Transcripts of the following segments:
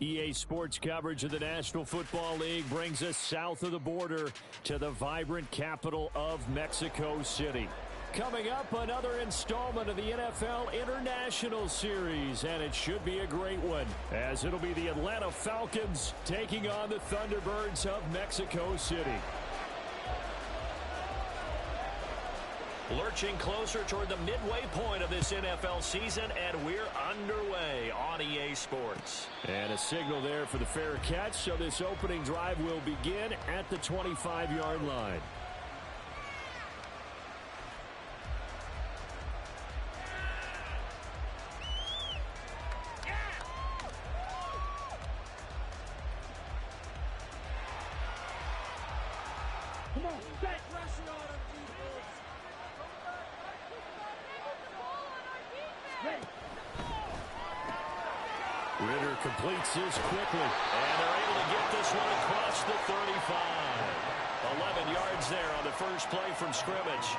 EA Sports coverage of the National Football League brings us south of the border to the vibrant capital of Mexico City. Coming up, another installment of the NFL International Series, and it should be a great one, as it'll be the Atlanta Falcons taking on the Thunderbirds of Mexico City. Lurching closer toward the midway point of this NFL season, and we're underway on EA Sports. And a signal there for the fair catch, so this opening drive will begin at the 25-yard line. Come on, set pressure on him, Ritter completes this quickly. And they're able to get this one across the 35. 11 yards there on the first play from scrimmage.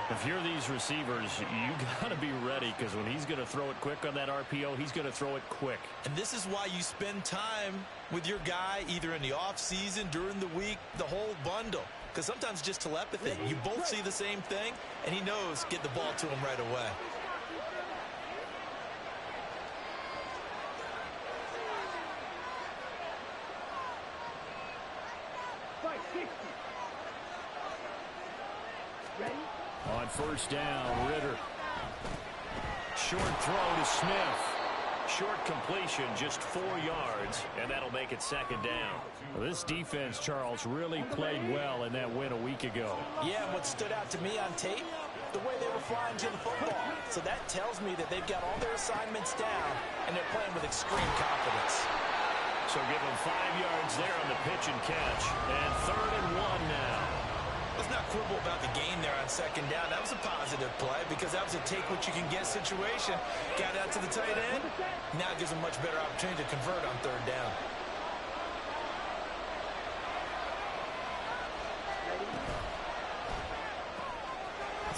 If you're these receivers, you got to be ready, because when he's going to throw it quick on that RPO, he's going to throw it quick. And this is why you spend time with your guy either in the offseason, during the week, the whole bundle. Because sometimes just telepathy. You both see the same thing, and he knows get the ball to him right away. On first down, Ritter. Short throw to Smith. Short completion, just 4 yards, and that'll make it second down. Well, this defense, Charles, really played well in that win a week ago. Yeah, and what stood out to me on tape, the way they were flying to the football. So that tells me that they've got all their assignments down, and they're playing with extreme confidence. So give them 5 yards there on the pitch and catch. And 3rd and 1 now. Let's not quibble about the gain there on second down. That was a positive play because that was a take-what-you-can-get situation. Got out to the tight end. Now it gives them much better opportunity to convert on 3rd down.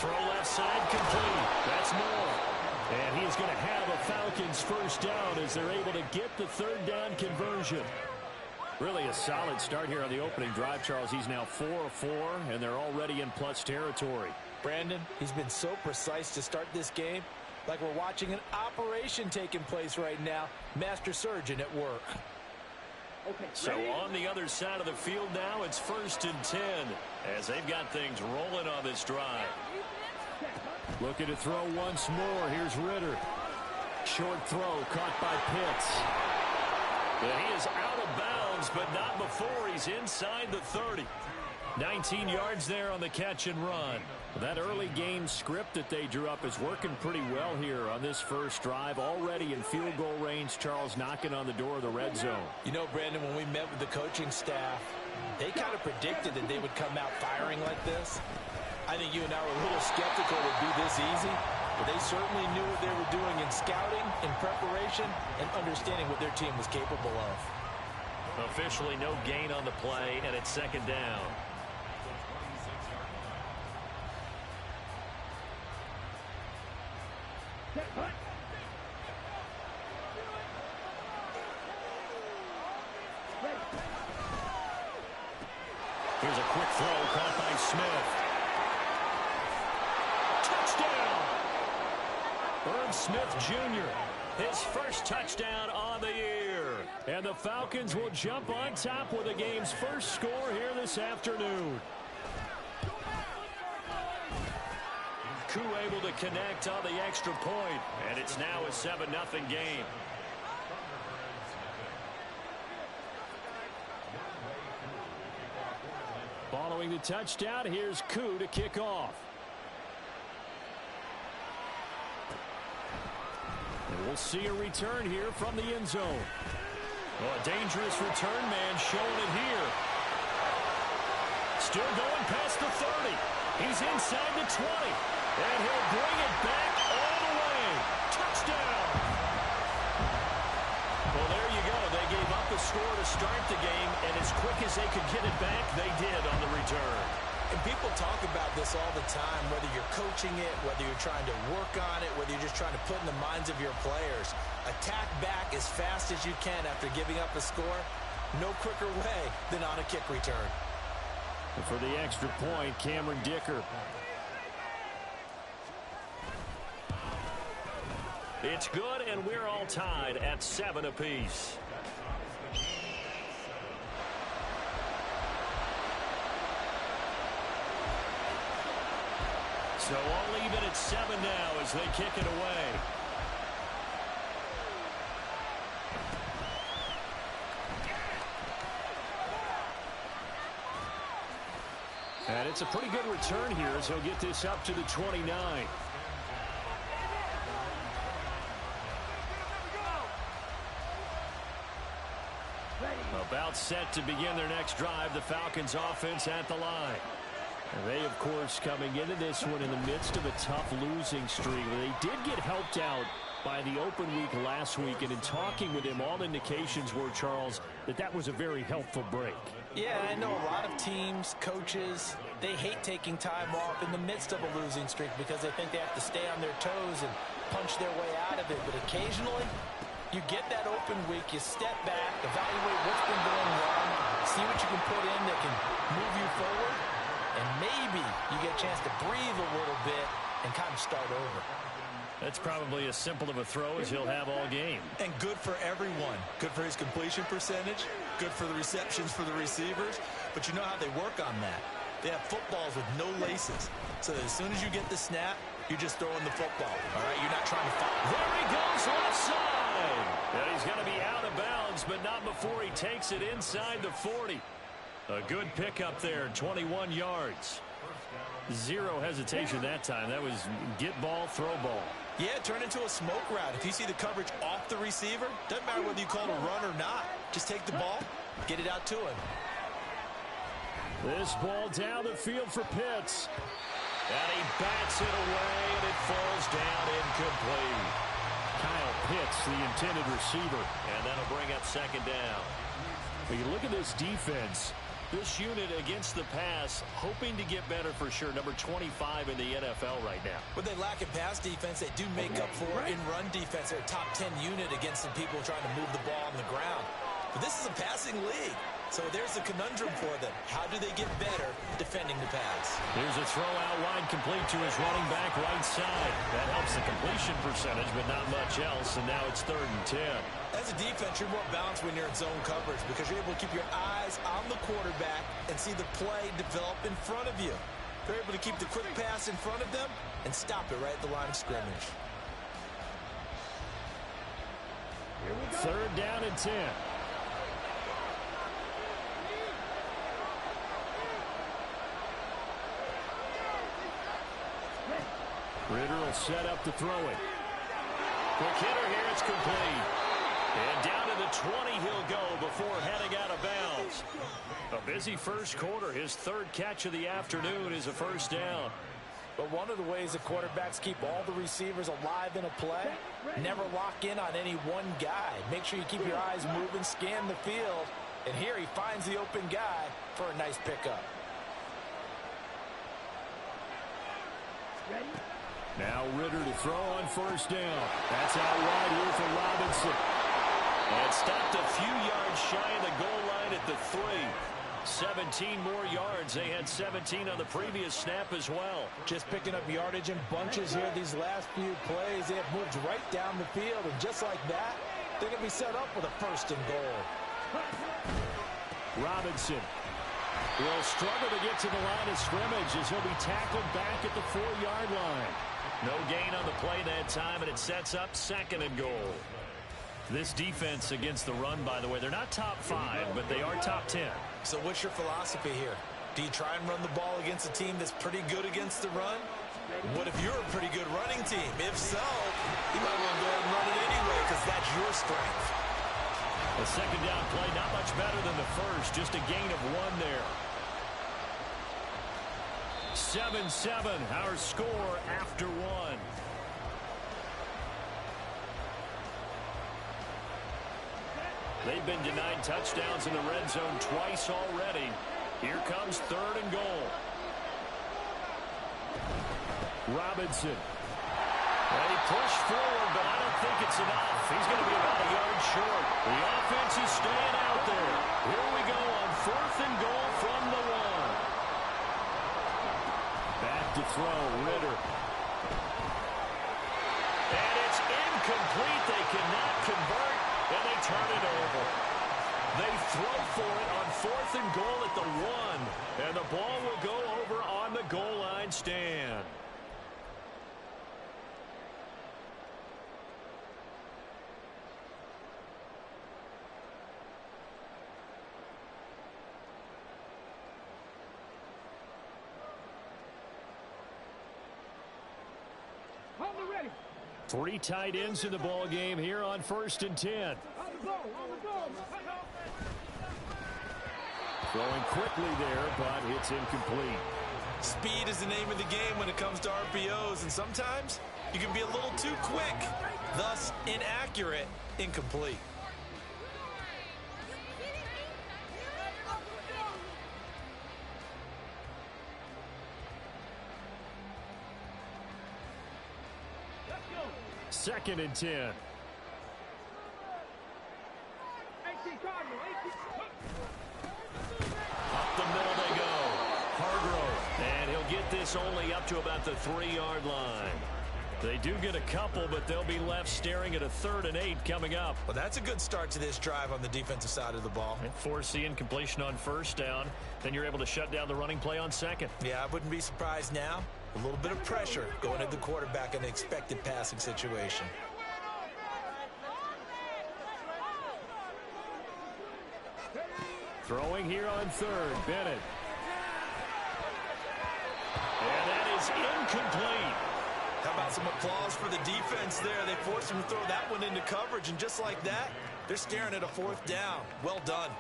Throw left side complete. That's more. And he's going to have a Falcons first down as they're able to get the 3rd down conversion. Really a solid start here on the opening drive, Charles. He's now 4 of 4, and they're already in plus territory. Brandon, he's been so precise to start this game, like we're watching an operation taking place right now. Master surgeon at work. So on the other side of the field now, it's 1st and 10, as they've got things rolling on this drive. Looking to throw once more. Here's Ritter. Short throw caught by Pitts. And he is out of bounds, but not before he's inside the 30. 19 yards there on the catch and run. That early game script that they drew up is working pretty well here on this first drive. Already in field goal range, Charles knocking on the door of the red zone. You know, Brandon, when we met with the coaching staff, they kind of predicted that they would come out firing like this. I think you and I were a little skeptical it would be this easy, but they certainly knew what they were doing in scouting, in preparation, and understanding what their team was capable of. Officially no gain on the play, and it's 2nd down. Here's a quick throw caught by Smith. Irv Smith Jr., his first touchdown on the year. And the Falcons will jump on top with the game's first score here this afternoon. Koo able to connect on the extra point, and it's now a 7-0 game. Following the touchdown, here's Koo to kick off. And we'll see a return here from the end zone. Oh, a dangerous return man showing it here. Still going past the 30. He's inside the 20. And he'll bring it back all the way. Touchdown. Well, there you go. They gave up the score to start the game, and as quick as they could get it back, they did on the return. And people talk about this all the time, whether you're coaching it, whether you're trying to work on it, whether you're just trying to put in the minds of your players. Attack back as fast as you can after giving up a score. No quicker way than on a kick return. And for the extra point, Cameron Dicker. It's good, and we're all tied at 7 apiece. So all even at 7 now as they kick it away. And it's a pretty good return here as he'll get this up to the 29. About set to begin their next drive, the Falcons offense at the line. And they, of course, coming into this one in the midst of a tough losing streak. They did get helped out by the open week last week, and in talking with him, all indications were, Charles, that was a very helpful break. Yeah, I know a lot of teams, coaches, they hate taking time off in the midst of a losing streak because they think they have to stay on their toes and punch their way out of it. But occasionally, you get that open week, you step back, evaluate what's been going wrong, see what you can put in that can move you forward, and maybe you get a chance to breathe a little bit and kind of start over. That's probably as simple of a throw as he'll have all game. And good for everyone. Good for his completion percentage. Good for the receptions for the receivers. But you know how they work on that. They have footballs with no laces. So that as soon as you get the snap, you're just throwing the football. All right? You're not trying to fight. There he goes left side. And he's going to be out of bounds, but not before he takes it inside the 40. A good pickup there, 21 yards. Zero hesitation that time. That was get ball, throw ball. Yeah, turn into a smoke route. If you see the coverage off the receiver, doesn't matter whether you call it a run or not. Just take the ball, get it out to him. This ball down the field for Pitts. And he bats it away, and it falls down incomplete. Kyle Pitts, the intended receiver. And that'll bring up second down. When you look at this defense, this unit against the pass, hoping to get better for sure. Number 25 in the NFL right now. When they lack in pass defense, they do make up for in run defense. They're a top 10 unit against the people trying to move the ball on the ground. But this is a passing league. So there's a conundrum for them. How do they get better defending the pass? Here's a throw out wide, complete to his running back right side. That helps the completion percentage, but not much else. And now it's 3rd and 10. As a defense, you're more balanced when you're in zone coverage because you're able to keep your eyes on the quarterback and see the play develop in front of you. They're able to keep the quick pass in front of them and stop it right at the line of scrimmage. 3rd down and 10. Ritter will set up to throw it. Quick hitter here, it's complete. And down to the 20 he'll go before heading out of bounds. A busy first quarter. His 3rd catch of the afternoon is a first down. But one of the ways the quarterbacks keep all the receivers alive in a play, never lock in on any one guy. Make sure you keep your eyes moving, scan the field. And here he finds the open guy for a nice pickup. Now Ritter to throw on first down. That's out wide here for Robinson. And stopped a few yards shy of the goal line at the 3. 17 more yards. They had 17 on the previous snap as well. Just picking up yardage in bunches here these last few plays. They have moved right down the field, and just like that, they're going to be set up with a 1st and goal. Robinson will struggle to get to the line of scrimmage as he'll be tackled back at the 4-yard line. No gain on the play that time, and it sets up 2nd and goal. This defense against the run, by the way, they're not top 5, but they are top 10. So what's your philosophy here? Do you try and run the ball against a team that's pretty good against the run? What if you're a pretty good running team? If so, you might want to go ahead and run it anyway because that's your strength. The 2nd down play, not much better than the first, just a gain of 1 there. 7-7, our score after 1. They've been denied touchdowns in the red zone twice already. Here comes 3rd and goal. Robinson They push forward, but I don't think it's enough. He's going to be about a yard short. The offense is staying out there. Here we go on 4th and goal from the 1. Back to throw, Ritter. And it's incomplete. They cannot convert, and they turn it over. They throw for it on 4th and goal at the 1, and the ball will go over on the goal line stand. Ready. 3 tight ends in the ball game here on 1st and 10. On the goal, on the goal. Throwing quickly there, but it's incomplete. Speed is the name of the game when it comes to RPOs, and sometimes you can be a little too quick, thus inaccurate, incomplete. Second and 10. 18 Cardinal, 18. Up the middle they go. Hargrove, and he'll get this only up to about the 3-yard line. They do get a couple, but they'll be left staring at a 3rd and 8 coming up. Well, that's a good start to this drive on the defensive side of the ball. And force the incompletion on 1st down. Then you're able to shut down the running play on 2nd. Yeah, I wouldn't be surprised now. A little bit of pressure going at the quarterback in an expected passing situation. Throwing here on 3rd, Bennett. And that is incomplete. How about some applause for the defense there? They forced him to throw that one into coverage, and just like that, they're staring at a 4th down. Well done.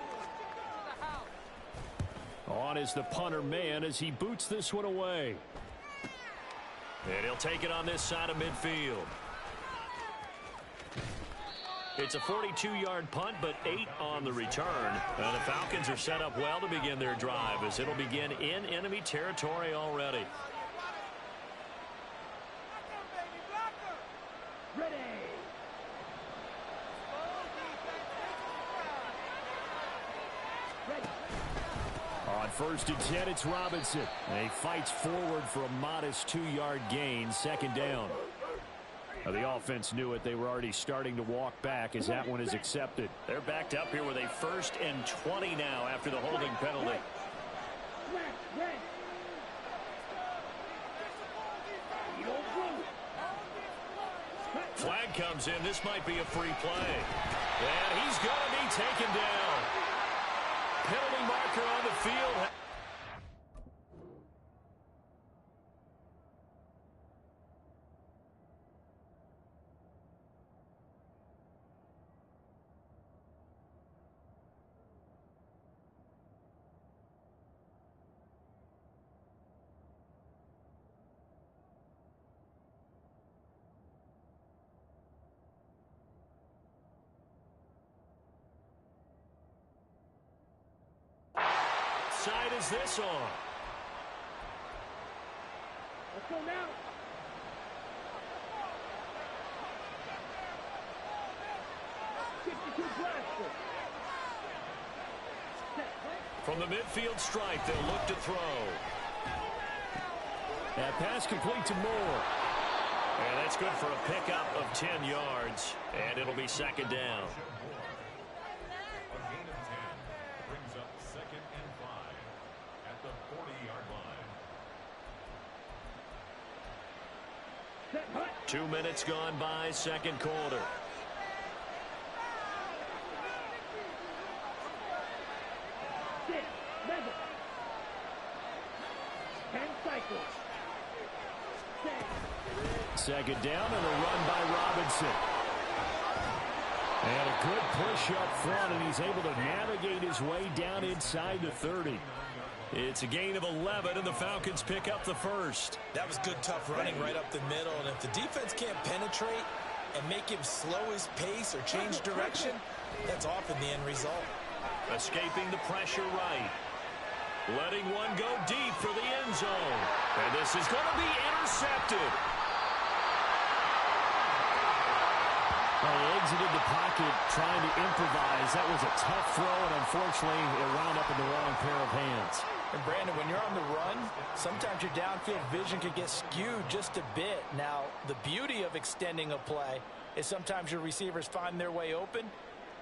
On is the punter man as he boots this one away. And he'll take it on this side of midfield. It's a 42-yard punt, but 8 on the return. And the Falcons are set up well to begin their drive as it'll begin in enemy territory already. Ready. On 1st and 10, it's Robinson. And he fights forward for a modest 2-yard gain, 2nd down. Now, the offense knew it. They were already starting to walk back as that one is accepted. They're backed up here with a 1st and 20 now after the holding penalty. Flag comes in. This might be a free play. And he's going to be taken down. Penalty marker on the field. Side is this on? Let's go now. From the midfield stripe, they'll look to throw. That pass complete to Moore. And that's good for a pickup of 10 yards. And it'll be 2nd down. Brings up 2nd and 5 at the 40-yard line. 2 minutes gone by, 2nd quarter. Second down and a run by Robinson. And a good push up front, and he's able to navigate his way down inside the 30. It's a gain of 11, and the Falcons pick up the 1st. That was good, tough running right up the middle. And if the defense can't penetrate and make him slow his pace or change direction, that's often the end result. Escaping the pressure right. Letting one go deep for the end zone. And this is going to be intercepted. Well, he exited the pocket trying to improvise. That was a tough throw, and unfortunately, it wound up in the wrong pair of hands. And Brandon, when you're on the run, sometimes your downfield vision can get skewed just a bit. Now, the beauty of extending a play is sometimes your receivers find their way open,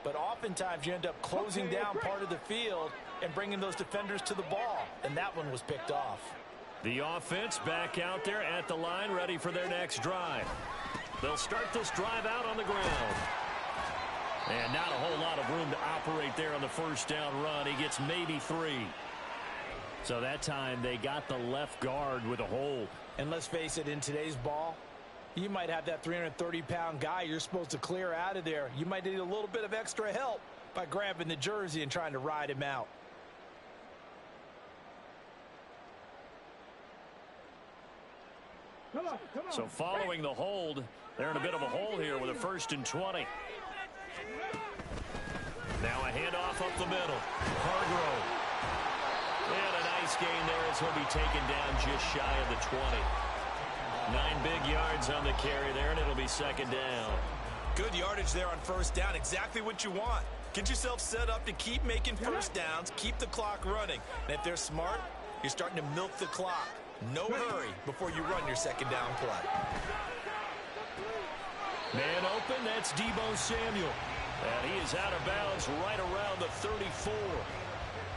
but oftentimes you end up closing down part of the field and bringing those defenders to the ball, and that one was picked off. The offense back out there at the line, ready for their next drive. They'll start this drive out on the ground. And not a whole lot of room to operate there on the first down run. He gets maybe 3. So that time they got the left guard with a hold. And let's face it, in today's ball, you might have that 330-pound guy you're supposed to clear out of there. You might need a little bit of extra help by grabbing the jersey and trying to ride him out. Come on. So following the hold, they're in a bit of a hole here with a 1st and 20. Now a handoff up the middle. Hargrove. And a nice gain there as he'll be taken down just shy of the 20. 9 big yards on the carry there, and it'll be 2nd down. Good yardage there on first down. Exactly what you want. Get yourself set up to keep making first downs, keep the clock running. And if they're smart, you're starting to milk the clock. No hurry before you run your 2nd down play. Man open, that's Deebo Samuel. And he is out of bounds right around the 34.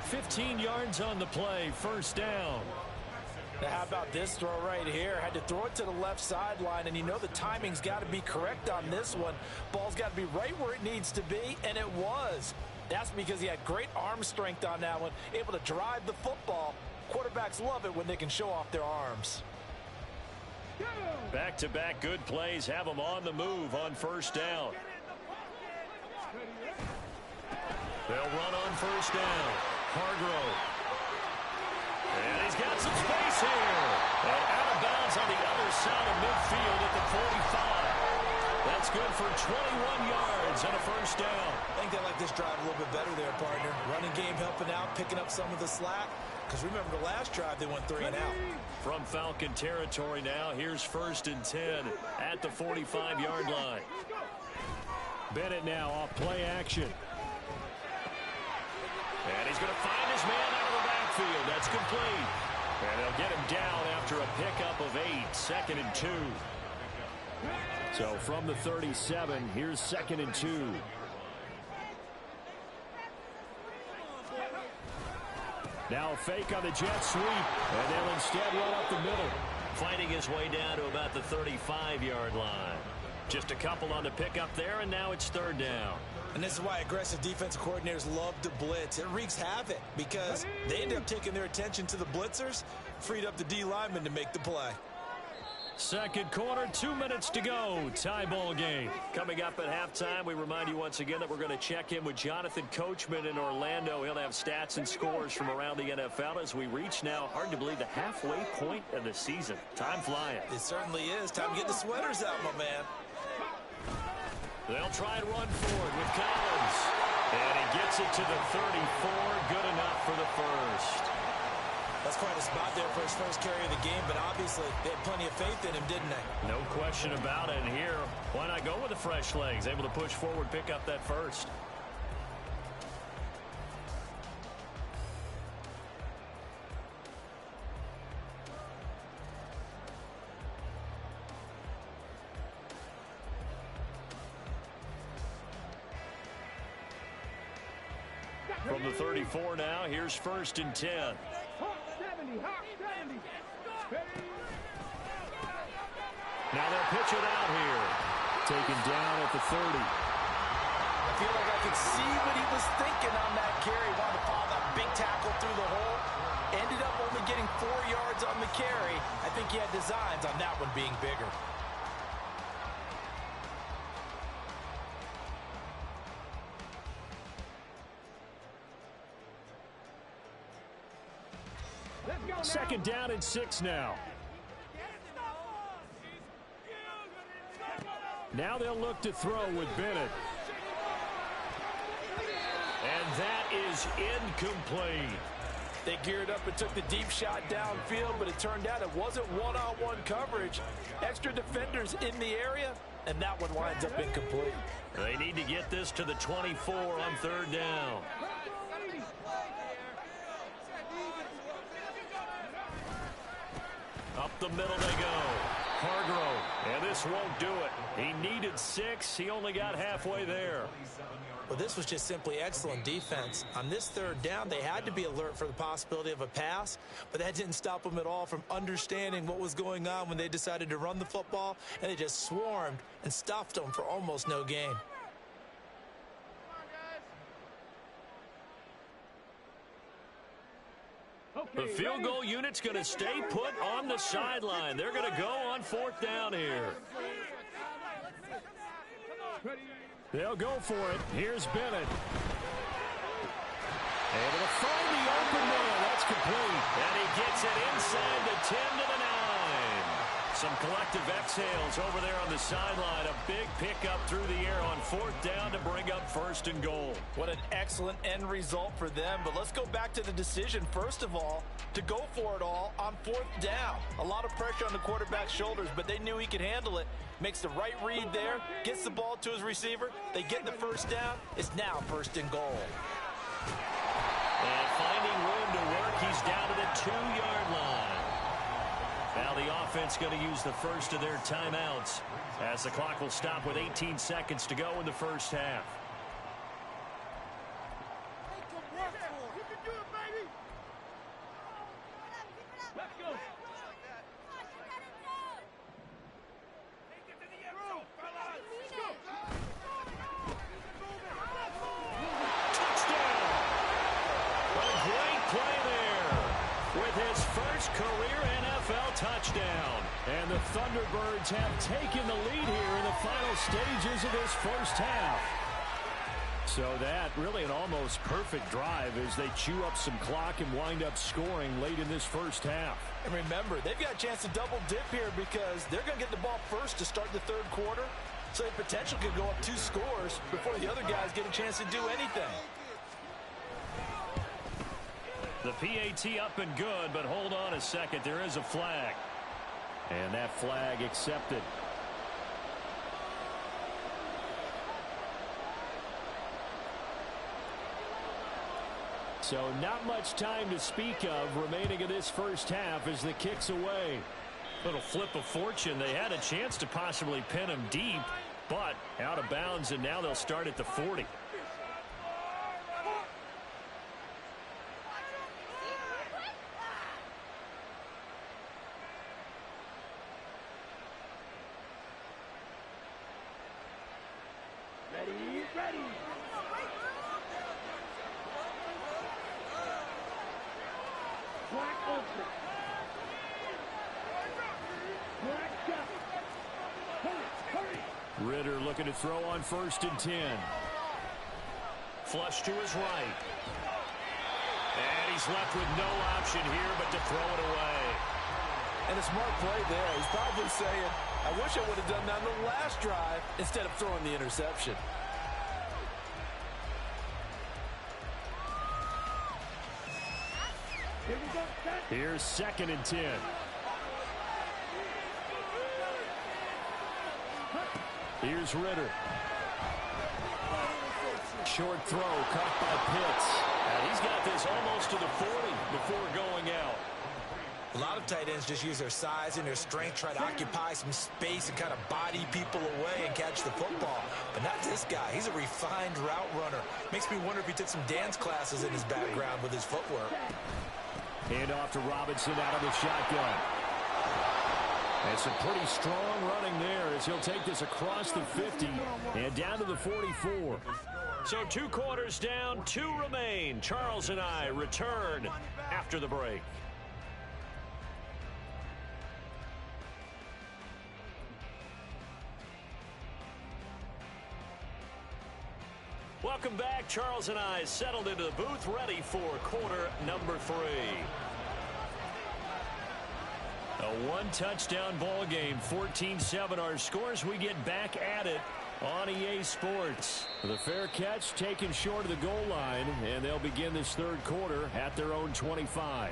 15 yards on the play, 1st down. Now how about this throw right here? Had to throw it to the left sideline, and you know the timing's got to be correct on this one. Ball's got to be right where it needs to be, and it was. That's because he had great arm strength on that one, able to drive the football. Quarterbacks love it when they can show off their arms. Back-to-back good plays have them on the move on 1st down. They'll run on 1st down. Hargrove. And he's got some space here. And out of bounds on the other side of midfield at the 45. That's good for 21 yards and a 1st down. I think they like this drive a little bit better there, partner. Running game helping out, picking up some of the slack. Because remember the last drive, they went 3 and out. From Falcon territory now, here's 1st and 10 at the 45-yard line. Bennett now off play action. And he's going to find his man out of the backfield. That's complete. And they'll get him down after a pickup of 8, 2nd and 2. So from the 37, here's 2nd and 2. Now a fake on the jet sweep, and they'll instead run up the middle. Fighting his way down to about the 35-yard line. Just a couple on the pickup there, and now it's 3rd down. And this is why aggressive defensive coordinators love to blitz. It wreaks havoc because they end up taking their attention to the blitzers, freed up the D lineman to make the play. 2nd quarter, 2 minutes to go. Tie ball game. Coming up at halftime, we remind you once again that we're going to check in with Jonathan Coachman in Orlando. He'll have stats and scores from around the NFL as we reach now, hard to believe, the halfway point of the season. Time flying. It certainly is. Time to get the sweaters out, my man. They'll try and run forward with Collins. And he gets it to the 34. Good enough for the 1st. That's quite a spot there for his first carry of the game, but obviously they had plenty of faith in him, didn't they? No question about it. And here, why not go with the fresh legs? Able to push forward, pick up that 1st. From the 34 now, here's 1st and 10. Now they'll pitch it out here. Taken down at the 30. I feel like I could see what he was thinking on that carry. Wanted to follow that big tackle through the hole. Ended up only getting 4 yards on the carry. I think he had designs on that one being bigger. Second down and 6 now. Now they'll look to throw with Bennett. And that is incomplete. They geared up and took the deep shot downfield, but it turned out it wasn't one-on-one coverage. Extra defenders in the area, and that one winds up incomplete. They need to get this to the 24 on third down. Up the middle they go. Hargrove, and this won't do it. He needed 6. He only got halfway there. Well, this was just simply excellent defense. On this third down, they had to be alert for the possibility of a pass, but that didn't stop them at all from understanding what was going on when they decided to run the football, and they just swarmed and stuffed them for almost no gain. The field goal unit's going to stay put on the sideline. They're going to go on fourth down here. They'll go for it. Here's Bennett. Able to find the open man. That's complete. And he gets it inside the 10 to the 9. Some collective exhales over there on the sideline. A big pickup through the air on fourth down to bring up first and goal. What an excellent end result for them. But let's go back to the decision, first of all, to go for it all on fourth down. A lot of pressure on the quarterback's shoulders, but they knew he could handle it. Makes the right read there, gets the ball to his receiver. They get the first down. It's now first and goal. And finding room to work, he's down to the 2-yard line. Now the offense going to use the first of their timeouts as the clock will stop with 18 seconds to go in the first half. You can do it, baby. Let's go. Touchdown! What a great play there with his first career NFL touchdown. And the Thunderbirds have taken the lead here in the final stages of this first half. So that really an almost perfect drive as they chew up some clock and wind up scoring late in this first half. And remember, they've got a chance to double dip here because they're going to get the ball first to start the third quarter. So they potentially could go up 2 scores before the other guys get a chance to do anything. The PAT up and good, but hold on a second. There is a flag. And that flag accepted. So not much time to speak of remaining in this first half as the kick's away. Little flip of fortune. They had a chance to possibly pin him deep, but out of bounds, and now they'll start at the 40. Ready. Black open. Black got it. Hurry. Ritter looking to throw on 1st and 10. Flush to his right. And he's left with no option here but to throw it away. And a smart play there. He's probably saying, I wish I would have done that on the last drive instead of throwing the interception. Here we go. Here's 2nd and 10. Here's Ritter. Short throw caught by Pitts. And he's got this almost to the 40 before going out. A lot of tight ends just use their size and their strength, try to occupy some space and kind of body people away and catch the football. But not this guy. He's a refined route runner. Makes me wonder if he took some dance classes in his background with his footwork. Hand off to Robinson out of the shotgun. And some pretty strong running there as he'll take this across the 50 and down to the 44. So 2 quarters down, 2 remain. Charles and I return after the break. Welcome back. Charles and I settled into the booth, ready for quarter number 3. A 1-touchdown ball game, 14-7 our scores. We get back at it on EA Sports. The fair catch taken short of the goal line, and they'll begin this third quarter at their own 25.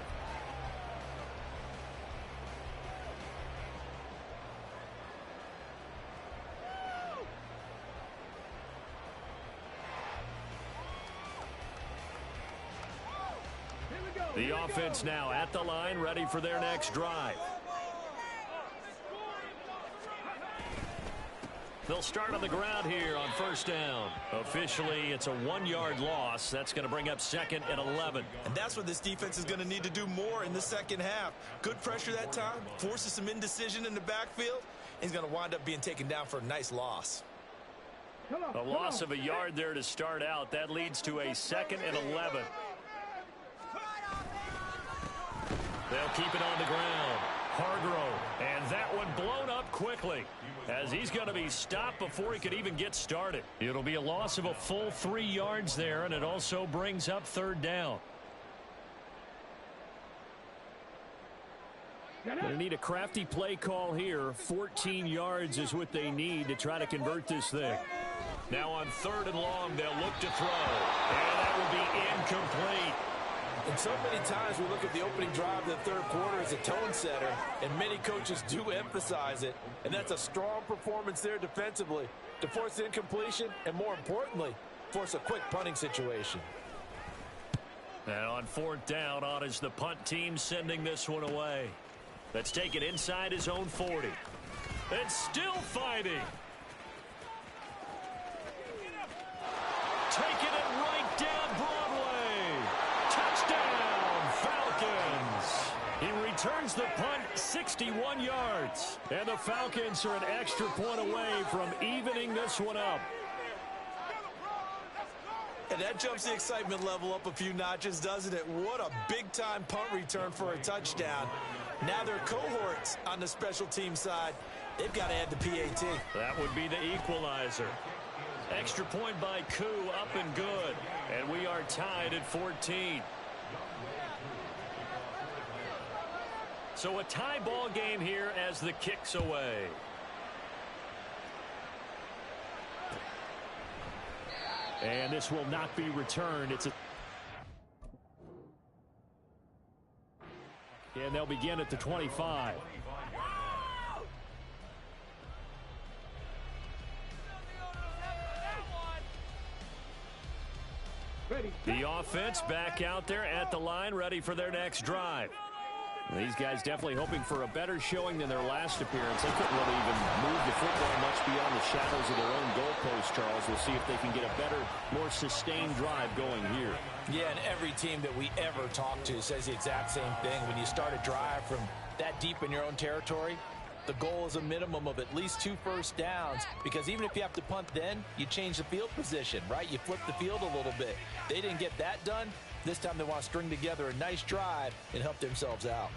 The offense now at the line, ready for their next drive. They'll start on the ground here on first down. Officially, it's a 1-yard loss. That's going to bring up second and 11. And that's what this defense is going to need to do more in the second half. Good pressure that time, forces some indecision in the backfield. He's going to wind up being taken down for a nice loss. A loss of a yard there to start out. That leads to a second and 11. They'll keep it on the ground. Hargrove, and that one blown up quickly as he's going to be stopped before he could even get started. It'll be a loss of a full 3 yards there, and it also brings up third down. They need a crafty play call here. 14 yards is what they need to try to convert this thing. Now on third and long, they'll look to throw, and that will be incomplete. And so many times we look at the opening drive of the third quarter as a tone setter, and many coaches do emphasize it. And that's a strong performance there defensively to force incompletion and, more importantly, force a quick punting situation. And on fourth down, on is the punt team sending this one away. Let's take it inside his own 40. And still fighting. Taking it right down Broadway. Touchdown, Falcons. He returns the punt 61 yards. And the Falcons are an extra point away from evening this one up. And that jumps the excitement level up a few notches, doesn't it? What a big-time punt return for a touchdown. Now their cohorts on the special team side, they've got to add the PAT. That would be the equalizer. Extra point by Koo, up and good. And we are tied at 14. So a tie ball game here as the kick's away. And this will not be returned. And they'll begin at the 25. The offense back out there at the line, ready for their next drive. These guys definitely hoping for a better showing than their last appearance. They couldn't really even move the football much beyond the shadows of their own goalpost, Charles. We'll see if they can get a better, more sustained drive going here. Yeah, and every team that we ever talk to says the exact same thing. When you start a drive from that deep in your own territory, the goal is a minimum of at least 2 first downs, because even if you have to punt then, you change the field position, right? You flip the field a little bit. They didn't get that done. This time they want to string together a nice drive and help themselves out.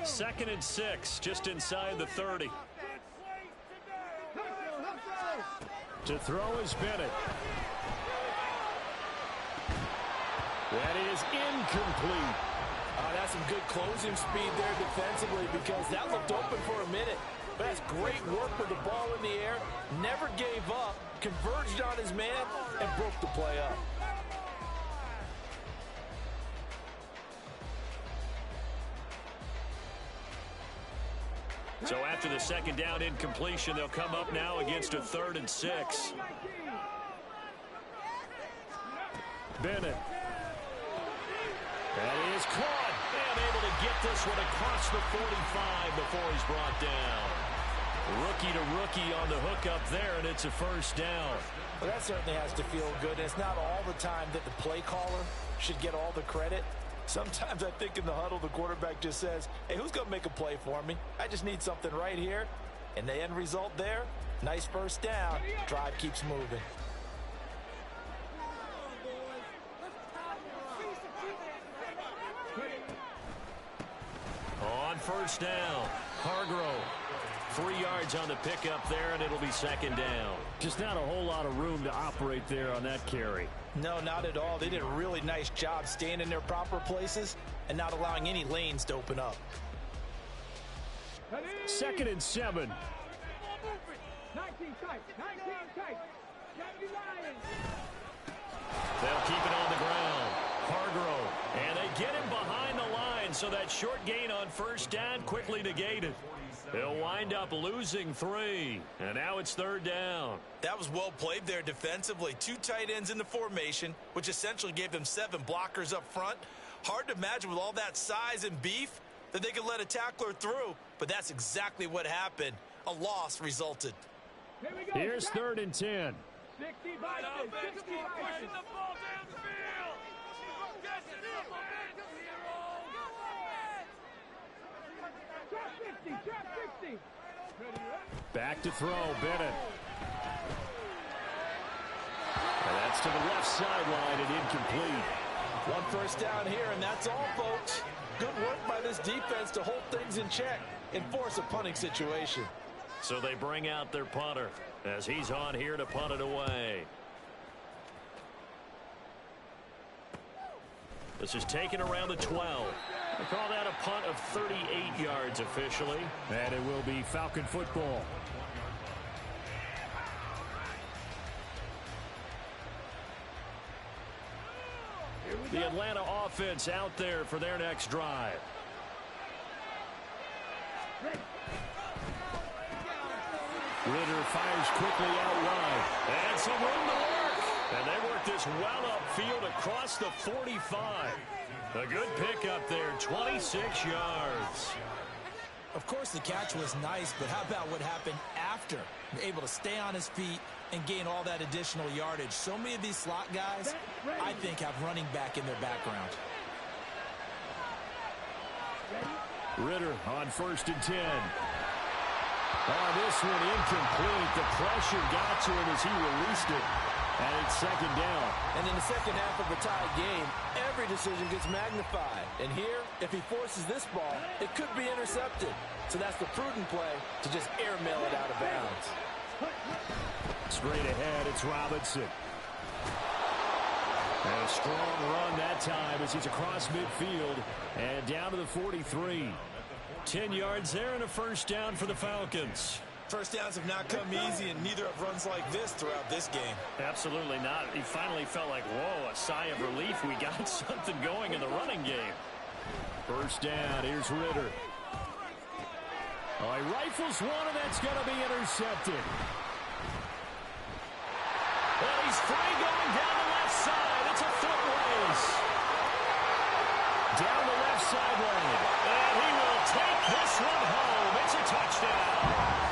2nd and 6, just inside the 30. To throw is Bennett. That is incomplete. That's some good closing speed there defensively, because that looked open for a minute. But that's great work with the ball in the air. Never gave up, converged on his man, and broke the play up. So after the second down incompletion, they'll come up now against a 3rd and 6. Bennett. That is caught. And able to get this one across the 45 before he's brought down. Rookie to rookie on the hookup there, and it's a first down. Well, that certainly has to feel good. And it's not all the time that the play caller should get all the credit. Sometimes I think in the huddle, the quarterback just says, hey, who's going to make a play for me? I just need something right here. And the end result there, nice first down. Drive keeps moving. On first down, Hargrove. 3 yards on the pickup there, and it'll be second down. Just not a whole lot of room to operate there on that carry. No, not at all. They did a really nice job staying in their proper places and not allowing any lanes to open up. 2nd and 7. 19 tight. 19 tight. Gotta be lying. They'll keep it on the ground. Hargrove. And they get him behind the line, so that short gain on first down quickly negated. They'll wind up losing 3. And now it's 3rd down. That was well played there defensively. 2 tight ends in the formation, which essentially gave them 7 blockers up front. Hard to imagine with all that size and beef that they could let a tackler through, but that's exactly what happened. A loss resulted. Here we go. Here's 3rd and 10. 60 by 60 pushing the ball downfield. Trap 50, trap 60. Back to throw, Bennett. And that's to the left sideline and incomplete. 1 first down here, and that's all, folks. Good work by this defense to hold things in check and force a punting situation. So they bring out their punter as he's on here to punt it away. This is taken around the 12. They call that a punt of 38 yards officially. And it will be Falcon football. The Atlanta offense out there for their next drive. Ritter fires quickly out wide. And some room to work. And they work this well upfield across the 45. A good pickup there, 26 yards. Of course, the catch was nice, but how about what happened after? Able to stay on his feet and gain all that additional yardage. So many of these slot guys, I think, have running back in their background. Ritter on 1st and 10. Oh, this one incomplete. The pressure got to him as he released it. And it's 2nd down. And in the second half of a tied game, every decision gets magnified. And here, if he forces this ball, it could be intercepted. So that's the prudent play to just airmail it out of bounds. Straight ahead, it's Robinson. And a strong run that time as he's across midfield and down to the 43. 10 yards there and a first down for the Falcons. First downs have not come easy, and neither have runs like this throughout this game. Absolutely not. He finally felt like, whoa, a sigh of relief. We got something going in the running game. First down, here's Ritter. Oh, he rifles one, and that's going to be intercepted. Well, he's free going down the left side. It's a foot race. Down the left sideline. And he will take this one home. It's a touchdown.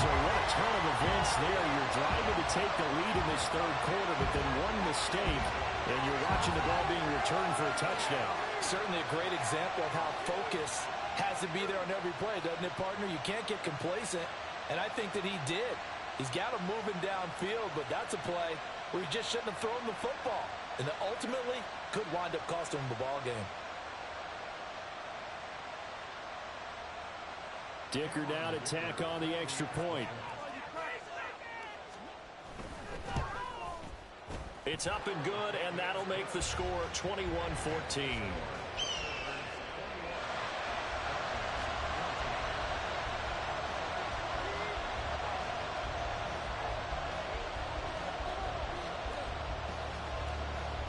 So what a turn of events there. You're driving to take the lead in this 3rd quarter, but then one mistake, and you're watching the ball being returned for a touchdown. Certainly a great example of how focus has to be there on every play, doesn't it, partner? You can't get complacent, and I think that he did. He's got him moving downfield, but that's a play where he just shouldn't have thrown the football, and that ultimately could wind up costing him the ball game. Dicker down to tack on the extra point. It's up and good, and that'll make the score 21-14.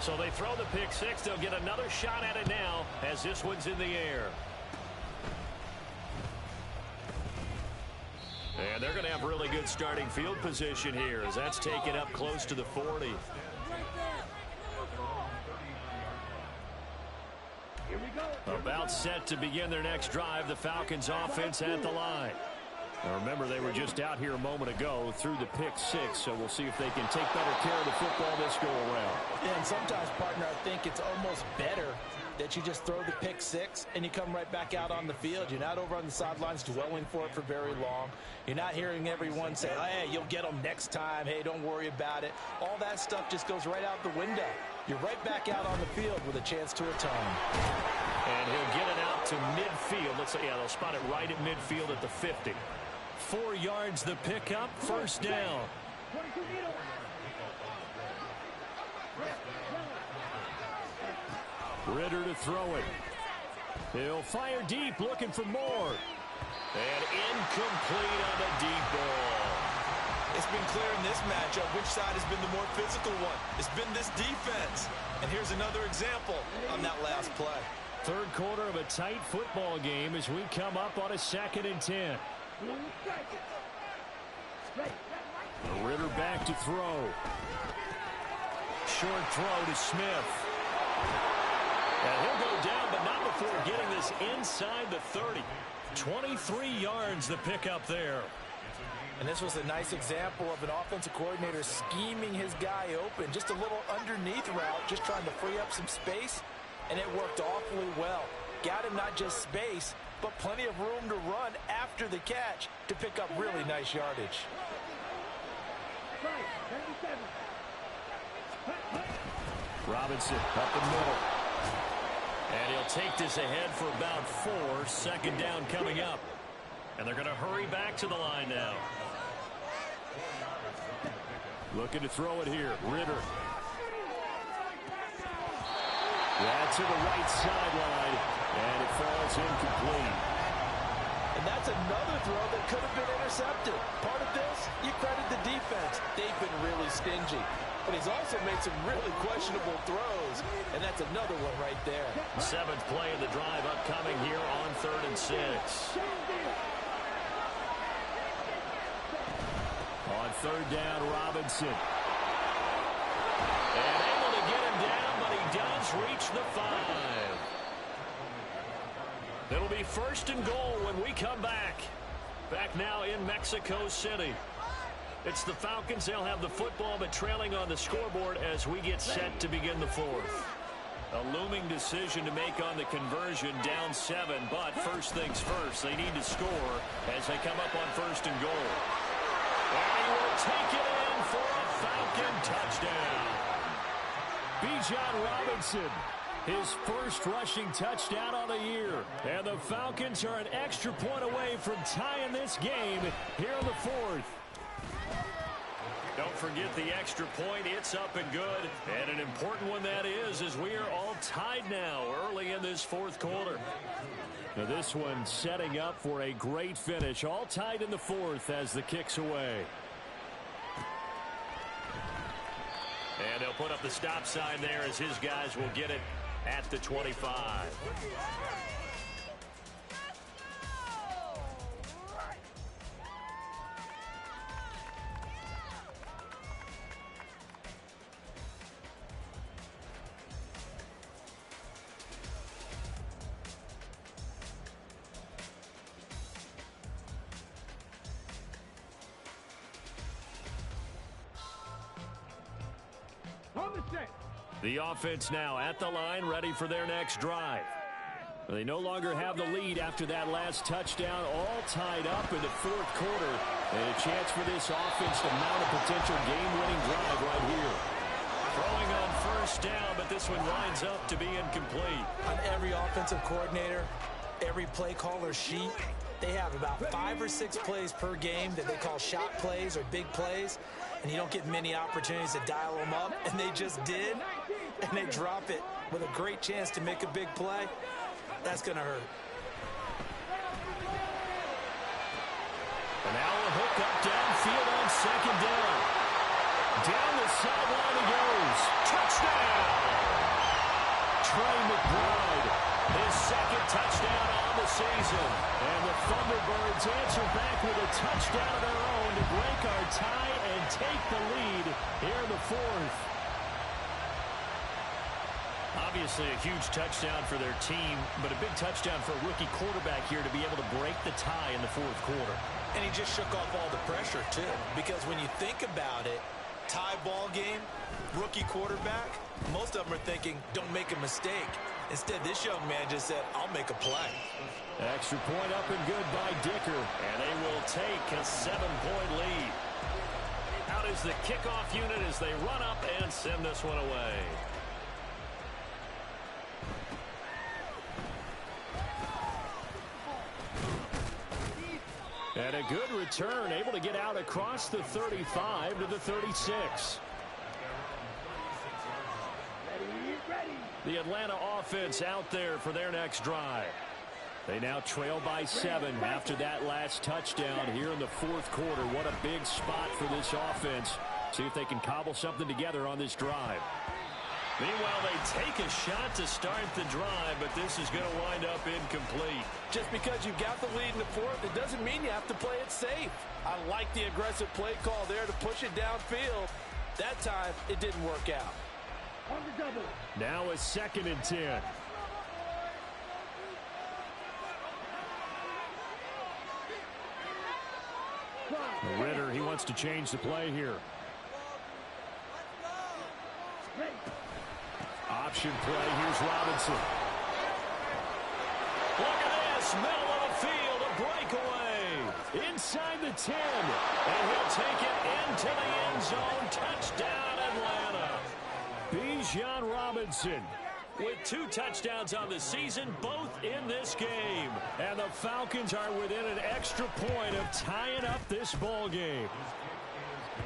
So they throw the pick six. They'll get another shot at it now as this one's in the air. And they're going to have really good starting field position here as that's taken up close to the 40. Here we go. About set to begin their next drive. The Falcons offense at the line. Now remember, they were just out here a moment ago through the pick six, so we'll see if they can take better care of the football this go around. Yeah, and sometimes, partner, I think it's almost better that you just throw the pick six and you come right back out on the field. You're not over on the sidelines dwelling for it for very long. You're not hearing everyone say, hey, you'll get them next time. Hey, don't worry about it. All that stuff just goes right out the window. You're right back out on the field with a chance to atone. And he'll get it out to midfield. Let's say, yeah, they'll spot it right at midfield at the 50. 4 yards the pickup, first down. 22 meter. Ritter to throw it. He'll fire deep, looking for more. And incomplete on the deep ball. It's been clear in this matchup which side has been the more physical one. It's been this defense. And here's another example on that last play. Third quarter of a tight football game as we come up on a 2nd and 10. Ritter back to throw. Short throw to Smith. And he'll go down, but not before getting this inside the 30. 23 yards the pickup there. And this was a nice example of an offensive coordinator scheming his guy open. Just a little underneath route, just trying to free up some space, and it worked awfully well. Got him not just space, but plenty of room to run after the catch to pick up really nice yardage. Robinson up the middle. And he'll take this ahead for about 4. 2nd down coming up. And they're going to hurry back to the line now. Looking to throw it here. Ritter. Yeah, to the right sideline. And it falls incomplete. And that's another throw that could have been intercepted. Part of this, you credit the defense. They've been really stingy. But he's also made some really questionable throws. And that's another one right there. 7th play of the drive upcoming here on 3rd and 6. On 3rd down, Robinson. And able to get him down, but he does reach the 5. It'll be 1st and goal when we come back. Back now in Mexico City. It's the Falcons. They'll have the football, but trailing on the scoreboard as we get set to begin the 4th. A looming decision to make on the conversion, down 7, but first things first, they need to score as they come up on 1st and goal. And he will take it in for a Falcon touchdown. Bijan Robinson, his first rushing touchdown on the year. And the Falcons are an extra point away from tying this game here in the 4th. Don't forget the extra point. It's up and good. And an important one that is, as we are all tied now early in this 4th quarter. Now this one setting up for a great finish. All tied in the 4th as the kick's away. And they'll put up the stop sign there as his guys will get it at the 25. The offense now at the line, ready for their next drive. They no longer have the lead after that last touchdown, all tied up in the 4th quarter. And a chance for this offense to mount a potential game-winning drive right here. Throwing on 1st down, but this one winds up to be incomplete. On every offensive coordinator, every play caller sheet, they have about 5 or 6 plays per game that they call shot plays or big plays. And you don't get many opportunities to dial them up, and they just did, and they drop it with a great chance to make a big play. That's going to hurt. And now a hook up downfield on 2nd down. Down the sideline he goes. Touchdown! Trey McBride, his 2nd touchdown on the season. And the Thunderbirds answer back with a touchdown of their own to break our tie and take the lead here in the 4th. Obviously a huge touchdown for their team, but a big touchdown for a rookie quarterback here to be able to break the tie in the 4th quarter. And he just shook off all the pressure, too, because when you think about it, tie ball game, rookie quarterback, most of them are thinking, don't make a mistake. Instead, this young man just said, I'll make a play. Extra point up and good by Dicker. And they will take a 7-point lead. Out is the kickoff unit as they run up and send this one away. And a good return, able to get out across the 35 to the 36. The Atlanta offense out there for their next drive. They now trail by 7 after that last touchdown here in the fourth quarter. What a big spot for this offense. See if they can cobble something together on this drive. Meanwhile, they take a shot to start the drive, but this is going to wind up incomplete. Just because you've got the lead in the fourth, it doesn't mean you have to play it safe. I like the aggressive play call there to push it downfield. That time, it didn't work out. Now a 2nd and 10. Ritter, he wants to change the play here. Option play. Here's Robinson. Look at this. Middle of the field. A breakaway. Inside the 10. And he'll take it into the end zone. Touchdown, Atlanta. Bijan Robinson. With 2 touchdowns on the season, both in this game. And the Falcons are within an extra point of tying up this ball game.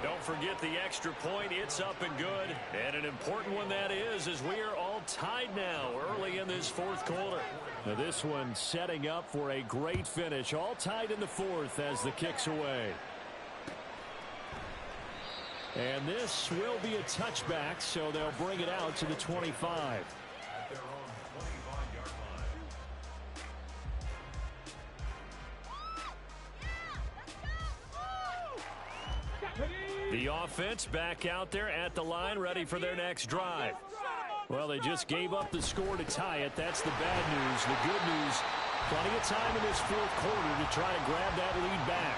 Don't forget the extra point. It's up and good. And an important one that is, as we are all tied now early in this fourth quarter. Now this one setting up for a great finish. All tied in the fourth as the kick's away. And this will be a touchback, so they'll bring it out to the 25. The offense back out there at the line, ready for their next drive. Well, they just gave up the score to tie it. That's the bad news. The good news, plenty of time in this fourth quarter to try to grab that lead back.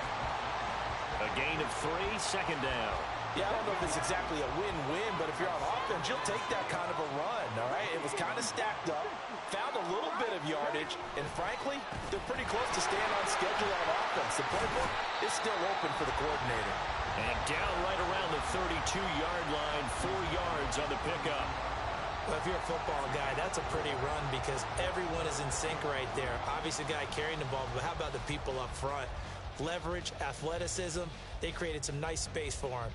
A gain of 3, 2nd down. Yeah, I don't know if it's exactly a win-win, but if you're on offense, you'll take that kind of a run, all right? It was kind of stacked up, found a little bit of yardage, and frankly, they're pretty close to staying on schedule on offense. The playbook is still open for the coordinator. And down right around the 32-yard line, 4 yards on the pickup. Well, if you're a football guy, that's a pretty run because everyone is in sync right there. Obviously, the guy carrying the ball, but how about the people up front? Leverage, athleticism, they created some nice space for him.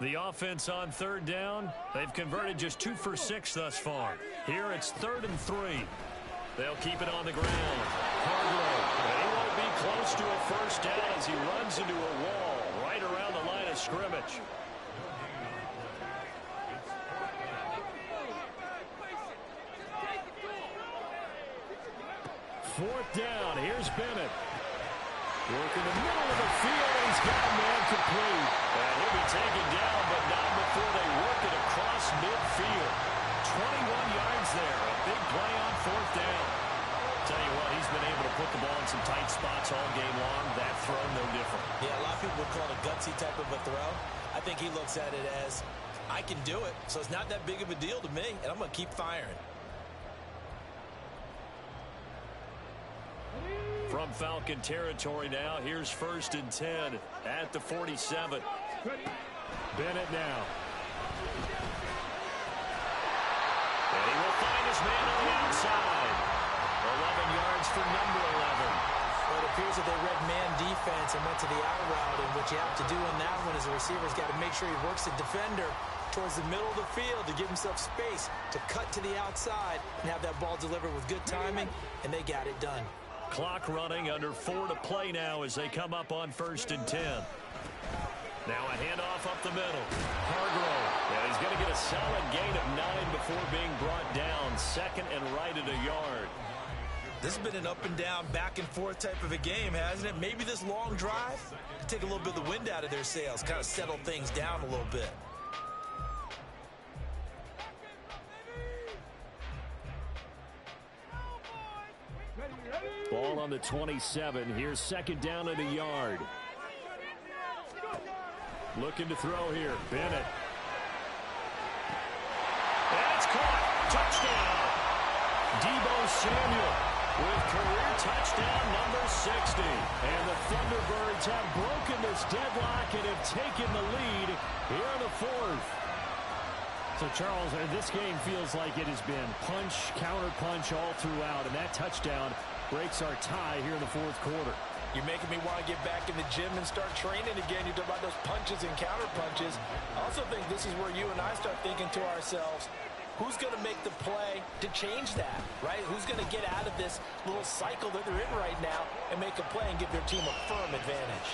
The offense on 3rd down. They've converted just 2 for 6 thus far. Here it's 3rd and 3. They'll keep it on the ground. Hargrove. He won't be close to a first down as he runs into a wall right around the line of scrimmage. Fourth down. Here's Bennett. Working the middle of the field. He's got a man complete. And he'll be taken down, but not before they work it across midfield. 21 yards there. A big play on 4th down. Tell you what, he's been able to put the ball in some tight spots all game long. That throw, no different. Yeah, a lot of people would call it a gutsy type of a throw. I think he looks at it as, I can do it, so it's not that big of a deal to me, and I'm going to keep firing. From Falcon territory now, here's 1st and 10 at the 47. Bennett now. And he will find his man on the outside. 11 yards for number 11. Well, it appears that they read man defense and went to the out route, and what you have to do in that one is the receiver's got to make sure he works the defender towards the middle of the field to give himself space to cut to the outside and have that ball delivered with good timing, and they got it done. Clock running, under 4 to play now as they come up on 1st and 10. Now a handoff up the middle. Hargrove. And he's going to get a solid gain of 9 before being brought down. 2nd and right at a yard. This has been an up and down, back and forth type of a game, hasn't it? Maybe this long drive could take a little bit of the wind out of their sails, kind of settle things down a little bit. Ball on the 27. Here's 2nd down and a yard. Looking to throw here. Bennett. And it's caught. Touchdown. Deebo Samuel with career touchdown number 60. And the Thunderbirds have broken this deadlock and have taken the lead here in the fourth. So, Charles, this game feels like it has been punch, counter-punch all throughout, and that touchdown breaks our tie here in the fourth quarter. You're making me want to get back in the gym and start training again. You talk about those punches and counter-punches. I also think this is where you and I start thinking to ourselves, who's going to make the play to change that, right? Who's going to get out of this little cycle that they're in right now and make a play and give their team a firm advantage?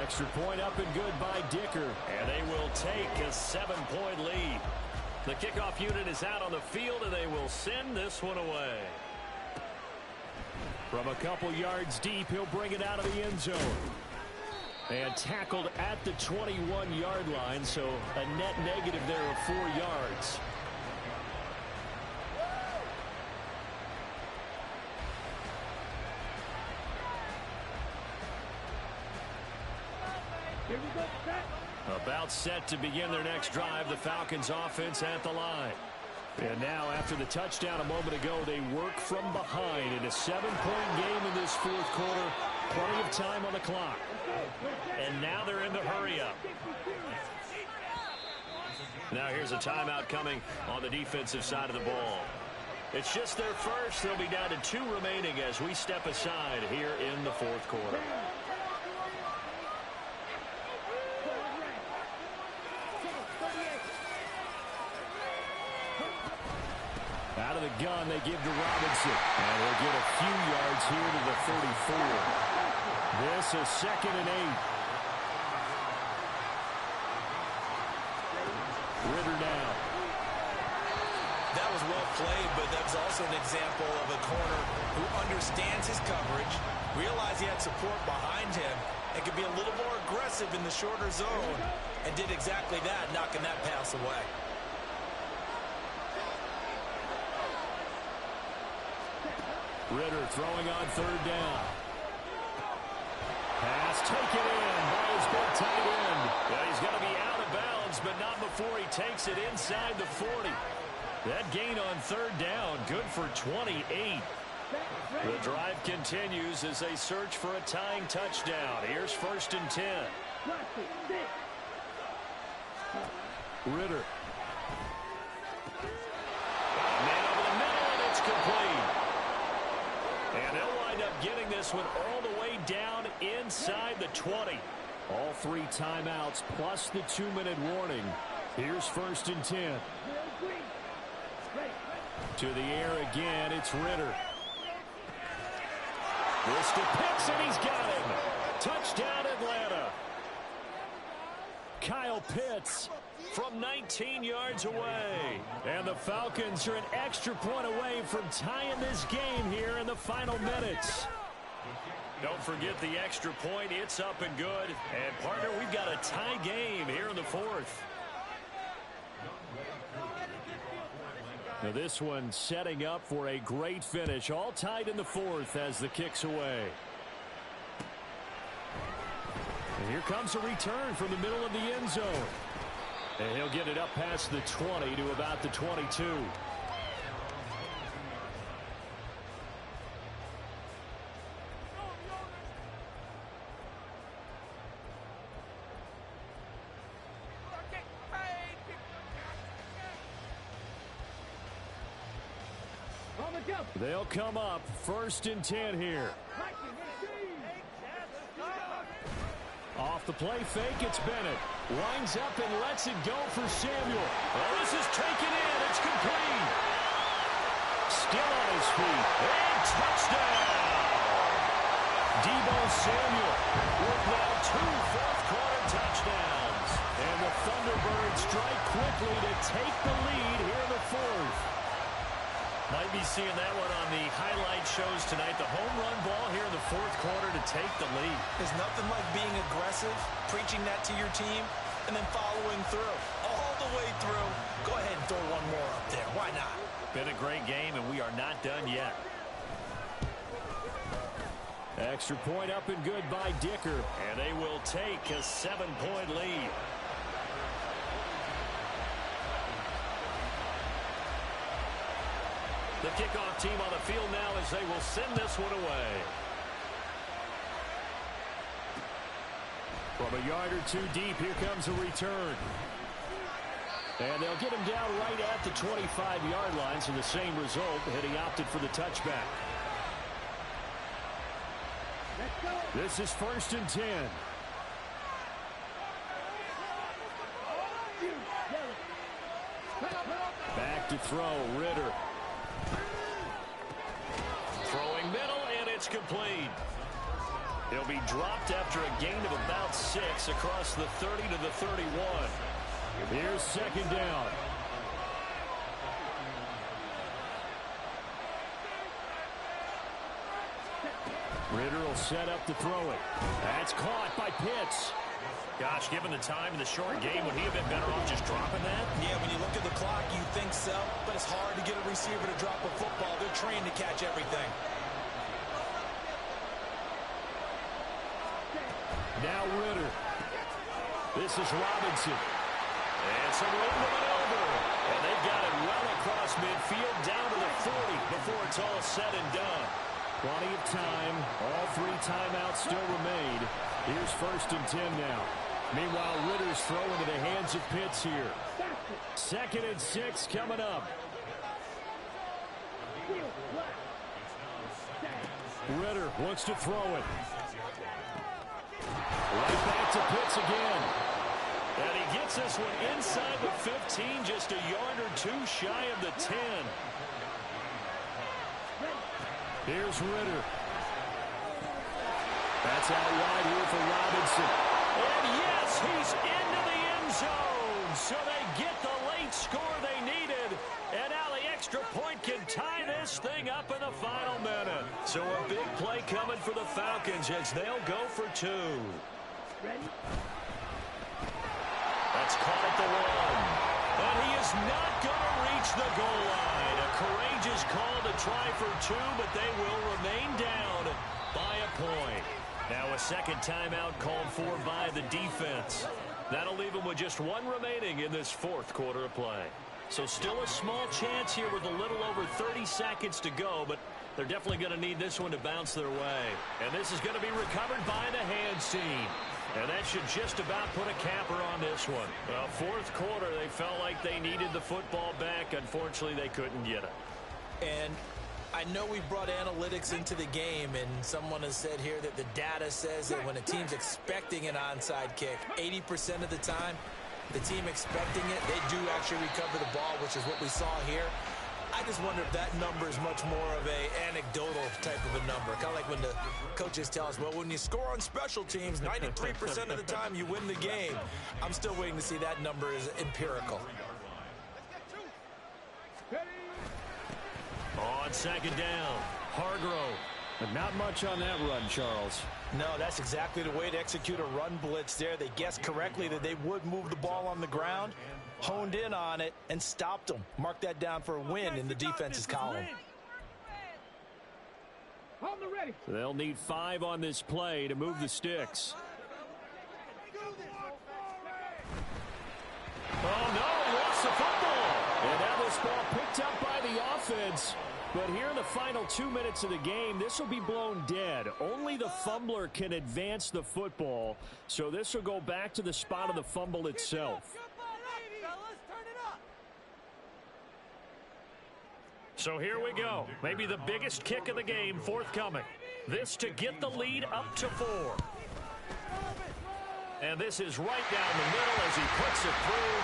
Extra point up and good by Dicker. And they will take a 7-point lead. The kickoff unit is out on the field, and they will send this one away. From a couple yards deep, he'll bring it out of the end zone. And tackled at the 21-yard line, so a net negative there of 4 yards. About set to begin their next drive, the Falcons offense at the line. And now, after the touchdown a moment ago, they work from behind in a 7-point game in this fourth quarter. Plenty of time on the clock. And now they're in the hurry-up. Now here's a timeout coming on the defensive side of the ball. It's just their first. They'll be down to 2 remaining as we step aside here in the fourth quarter. Out of the gun, they give to Robinson. And he'll get a few yards here to the 34. This is 2nd and 8. Ritter now. That was well played, but that was also an example of a corner who understands his coverage, realized he had support behind him, and could be a little more aggressive in the shorter zone, and did exactly that, knocking that pass away. Ritter throwing on 3rd down. Pass taken in by his big tight end. Yeah, he's going to be out of bounds, but not before he takes it inside the 40. That gain on 3rd down, good for 28. The drive continues as they search for a tying touchdown. Here's 1st and 10. Ritter. Man over the middle, and it's complete. And they'll wind up getting this one all the way down inside the 20. All 3 timeouts plus the 2-minute warning. Here's 1st and 10. To the air again, it's Ritter. This to Pitts, and he's got him. Touchdown, Atlanta. Kyle Pitts from 19 yards away. And the Falcons are an extra point away from tying this game here in the final minutes. Don't forget the extra point. It's up and good. And, partner, we've got a tie game here in the 4th. Now this one setting up for a great finish. All tied in the 4th as the kick's away. And here comes a return from the middle of the end zone. And he'll get it up past the 20 to about the 22. They'll come up 1st and 10 here. Off the play fake, it's Bennett. Winds up and lets it go for Samuel. Oh, this is taken in. It's complete. Still on his feet. And touchdown! Deebo Samuel with now 2 fourth-quarter touchdowns. And the Thunderbirds strike quickly to take the lead here in the 4th. Might be seeing that one on the highlight shows tonight. The home run ball here in the 4th quarter to take the lead. There's nothing like being aggressive, preaching that to your team, and then following through. All the way through. Go ahead and throw one more up there. Why not? Been a great game, and we are not done yet. Extra point up and good by Dicker. And they will take a 7-point lead. The kickoff team on the field now as they will send this one away. From a yard or 2 deep, here comes a return. And they'll get him down right at the 25-yard line, so the same result, and he opted for the touchback. This is 1st and 10. Back to throw, Ritter. Throwing middle, and it's complete. He'll be dropped after a gain of about 6 across the 30 to the 31. Here's 2nd down. Ritter will set up to throw it. That's caught by Pitts. Gosh, given the time in the short game, would he have been better off just dropping that? Yeah, when you look at the clock, you think so, but it's hard to get a receiver to drop a football. They're trained to catch everything. Now Ritter. This is Robinson. And some room to maneuver. And they've got it well across midfield down to the 40 before it's all said and done. Plenty of time. All 3 timeouts still remain. Here's 1st and 10 now. Meanwhile, Ritter's throw into the hands of Pitts here. 2nd and 6 coming up. Ritter wants to throw it. Right back to Pitts again. And he gets this one inside the 15, just a yard or 2 shy of the 10. Here's Ritter. That's out wide here for Robinson. And yes, he's into the end zone. So they get the late score they needed. And now the extra point can tie this thing up in the final minute. So a big play coming for the Falcons as they'll go for 2. That's caught at the 1. And he is not going to reach the goal line. A courageous call to try for 2, but they will remain down by a point. Now a 2nd timeout called for by the defense. That'll leave them with just 1 remaining in this 4th quarter of play. So still a small chance here with a little over 30 seconds to go, but they're definitely going to need this one to bounce their way. And this is going to be recovered by the hands team. And that should just about put a capper on this one. Well, 4th quarter, they felt like they needed the football back. Unfortunately, they couldn't get it. And I know we brought analytics into the game, and someone has said here that the data says that when a team's expecting an onside kick, 80% of the time, the team expecting it, they do actually recover the ball, which is what we saw here. I just wonder if that number is much more of a anecdotal type of a number. Kind of like when the coaches tell us, well, when you score on special teams, 93% of the time you win the game. I'm still waiting to see that number is empirical. On 2nd down, Hargrove. But not much on that run, Charles. No, that's exactly the way to execute a run blitz there. They guessed correctly that they would move the ball on the ground, honed in on it, and stopped them. Mark that down for a win in the defense's column. So they'll need 5 on this play to move the sticks. Oh, no, lost the football. And now this ball picked up by the offense. But here in the final 2 minutes of the game, this will be blown dead. Only the fumbler can advance the football. So this will go back to the spot of the fumble itself. So here we go. Maybe the biggest kick of the game forthcoming. This to get the lead up to 4. And this is right down the middle as he puts it through.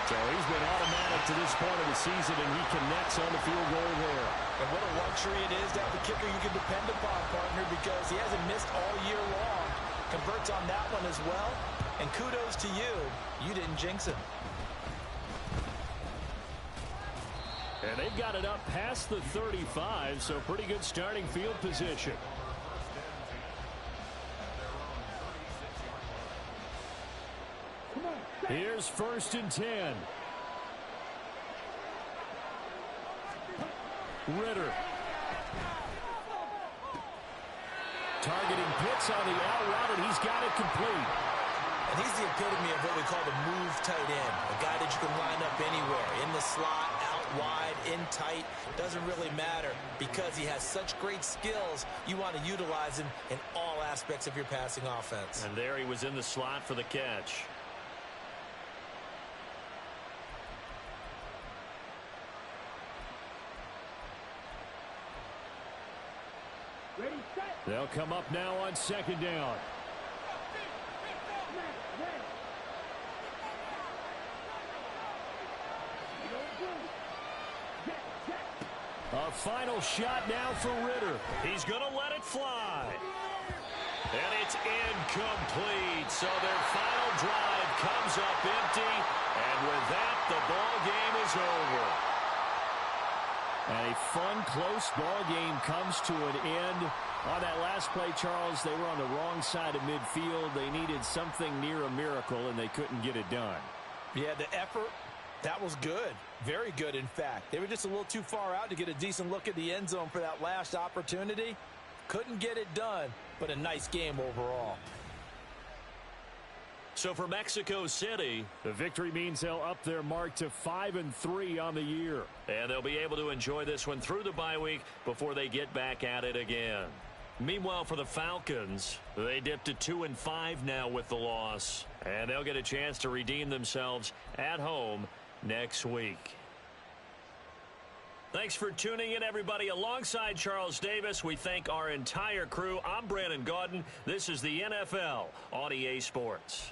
So he's been automatic to this point of the season, and he connects on the field goal there. And what a luxury it is to have a kicker you can depend upon, partner, because he hasn't missed all year long. Converts on that one as well. And kudos to you. You didn't jinx him. And they've got it up past the 35, so pretty good starting field position. Here's 1st and 10. Ritter. Targeting Pitts on the out route, and he's got it complete. And he's the epitome of what we call the move tight end. A guy that you can line up anywhere. In the slot, out wide, in tight. Doesn't really matter because he has such great skills. You want to utilize him in all aspects of your passing offense. And there he was in the slot for the catch. They'll come up now on second down. A final shot now for Ritter. He's going to let it fly. And it's incomplete. So their final drive comes up empty. And with that, the ball game is over. And a fun, close ball game comes to an end. On that last play, Charles, they were on the wrong side of midfield. They needed something near a miracle, and they couldn't get it done. Yeah, the effort, that was good. Very good, in fact. They were just a little too far out to get a decent look at the end zone for that last opportunity. Couldn't get it done, but a nice game overall. So for Mexico City, the victory means they'll up their mark to 5-3 on the year. And they'll be able to enjoy this one through the bye week before they get back at it again. Meanwhile, for the Falcons, they dipped to 2-5 now with the loss. And they'll get a chance to redeem themselves at home next week. Thanks for tuning in, everybody. Alongside Charles Davis, we thank our entire crew. I'm Brandon Gaudin. This is the NFL on EA Sports.